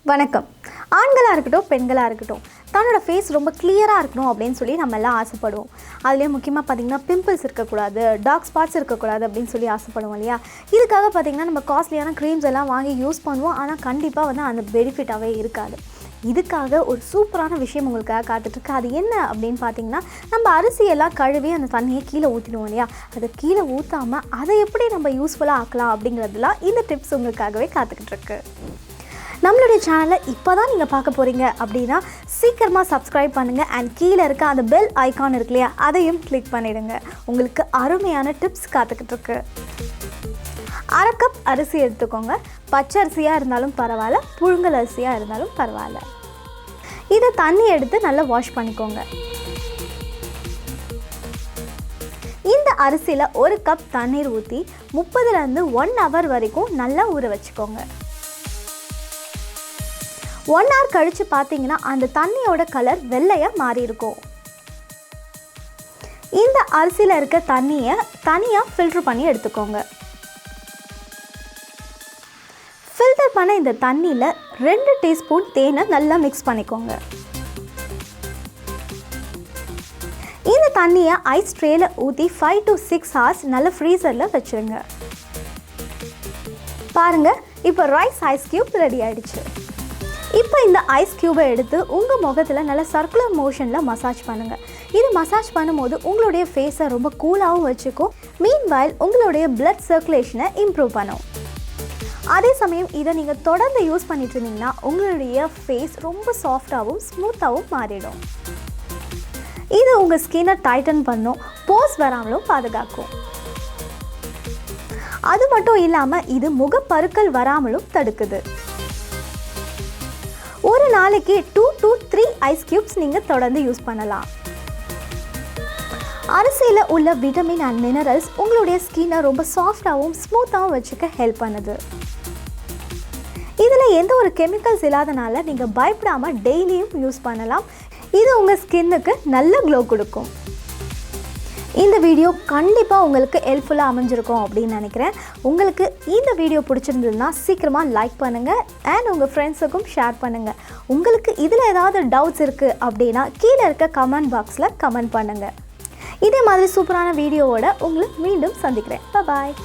வணக்கம். ஆண்களாக இருக்கட்டும் பெண்களாக இருக்கட்டும் தன்னோட ஃபேஸ் ரொம்ப கிளியராக இருக்கணும் அப்படின்னு சொல்லி நம்ம எல்லாம் ஆசைப்படுவோம். அதுலேயும் முக்கியமாக பார்த்திங்கன்னா பிம்பிள்ஸ் இருக்கக்கூடாது, டார்க் ஸ்பாட்ஸ் இருக்கக்கூடாது அப்படின்னு சொல்லி ஆசைப்படுவோம் இல்லையா? இதுக்காக பார்த்திங்கன்னா நம்ம காஸ்ட்லியான க்ரீம்ஸ் எல்லாம் வாங்கி யூஸ் பண்ணுவோம். ஆனால் கண்டிப்பாக அந்த பெனிஃபிட்டாகவே இருக்காது. இதுக்காக ஒரு சூப்பரான விஷயம் உங்களுக்காக காத்துட்ருக்கு. அது என்ன அப்படின்னு பார்த்தீங்கன்னா, நம்ம அரிசியெல்லாம் கழுவி அந்த தண்ணியை கீழே ஊற்றிடுவோம் இல்லையா? அதை கீழே ஊற்றாமல் அதை எப்படி நம்ம யூஸ்ஃபுல்லாக ஆக்கலாம் அப்படிங்கிறதுலாம் இந்த டிப்ஸ் உங்களுக்காகவே காத்துக்கிட்டு இருக்கு. நம்மளுடைய சேனலை இப்போ தான் நீங்கள் பார்க்க போகிறீங்க அப்படின்னா சீக்கிரமாக சப்ஸ்கிரைப் பண்ணுங்கள். அண்ட் கீழே இருக்க அந்த பெல் ஐக்கான் இருக்கு இல்லையா, அதையும் கிளிக் பண்ணிவிடுங்க. உங்களுக்கு அருமையான டிப்ஸ் காத்துக்கிட்டுருக்கு. 1/2 கப் அரிசி எடுத்துக்கோங்க. பச்சை அரிசியாக இருந்தாலும் பரவாயில்ல, புழுங்கல் அரிசியாக இருந்தாலும் பரவாயில்ல. இதை தண்ணி எடுத்து நல்லா வாஷ் பண்ணிக்கோங்க. இந்த அரிசியில் 1 கப் தண்ணீர் ஊற்றி 30லேருந்து 1 ஹவர் வரைக்கும் நல்லா ஊற வச்சுக்கோங்க. 1 ஹவர் கழித்து பார்த்தீங்கன்னா அந்த தண்ணியோட கலர் வெள்ளையாக மாறி இருக்கும். இந்த அரிசியில் இருக்க தண்ணியை தனியாக ஃபில்டர் பண்ணி எடுத்துக்கோங்க. ஃபில்டர் பண்ண இந்த தண்ணியில் 2 டீஸ்பூன் தேனை நல்லா மிக்ஸ் பண்ணிக்கோங்க. இந்த தண்ணியை ஐஸ் ட்ரேயில் ஊற்றி 5 to 6 ஹவர்ஸ் நல்லா ஃப்ரீசரில் வச்சுருங்க. பாருங்கள், இப்போ ரைஸ் ஐஸ் க்யூப் ரெடி ஆகிடுச்சு. இப்போ இந்த ஐஸ் க்யூபை எடுத்து உங்கள் முகத்தில் நல்லா சர்க்குலர் மோஷனில் மசாஜ் பண்ணுங்கள். இது மசாஜ் பண்ணும்போது உங்களுடைய ஃபேஸை ரொம்ப கூலாகவும் வச்சுக்கும். மீன்வைல் உங்களுடைய பிளட் சர்க்குலேஷனை இம்ப்ரூவ் பண்ணும். அதே சமயம் இதை நீங்கள் தொடர்ந்து யூஸ் பண்ணிட்டு இருந்தீங்கன்னா உங்களுடைய ஃபேஸ் ரொம்ப சாஃப்டாகவும் ஸ்மூத்தாகவும் மாறிடும். இது உங்கள் ஸ்கின்னை டைட்டன் பண்ணும், போஸ் வராமலும் பாதுகாக்கும். அது மட்டும் இல்லாமல் இது முகப்பருக்கள் வராமலும் தடுக்குது. ஒரு நாளைக்கு 2 to 3 ஐஸ் க்யூப்ஸ் நீங்கள் தொடர்ந்து யூஸ் பண்ணலாம். அரிசியில் உள்ள விட்டமின் அண்ட் மினரல்ஸ் உங்களுடைய ஸ்கின்னை ரொம்ப சாஃப்டாகவும் ஸ்மூத்தாகவும் வச்சுக்க ஹெல்ப் பண்ணுது. இதில் எந்த ஒரு கெமிக்கல்ஸ் இல்லாதனால நீங்கள் பயப்படாமல் டெய்லியும் யூஸ் பண்ணலாம். இது உங்கள் ஸ்கின்னுக்கு நல்ல க்ளோ கொடுக்கும். இந்த வீடியோ கண்டிப்பாக உங்களுக்கு ஹெல்ப்ஃபுல்லாக அமைஞ்சிருக்கும் அப்படின்னு நினைக்கிறேன். உங்களுக்கு இந்த வீடியோ பிடிச்சிருந்ததுன்னா சீக்கிரமாக லைக் பண்ணுங்கள் அண்ட் உங்கள் ஃப்ரெண்ட்ஸுக்கும் ஷேர் பண்ணுங்கள். உங்களுக்கு இதில் ஏதாவது டவுட்ஸ் இருக்குது அப்படின்னா கீழே இருக்க கமெண்ட் பாக்ஸில் கமெண்ட் பண்ணுங்கள். இதே மாதிரி சூப்பரான வீடியோவோட உங்களை மீண்டும் சந்திக்கிறேன். பாய்.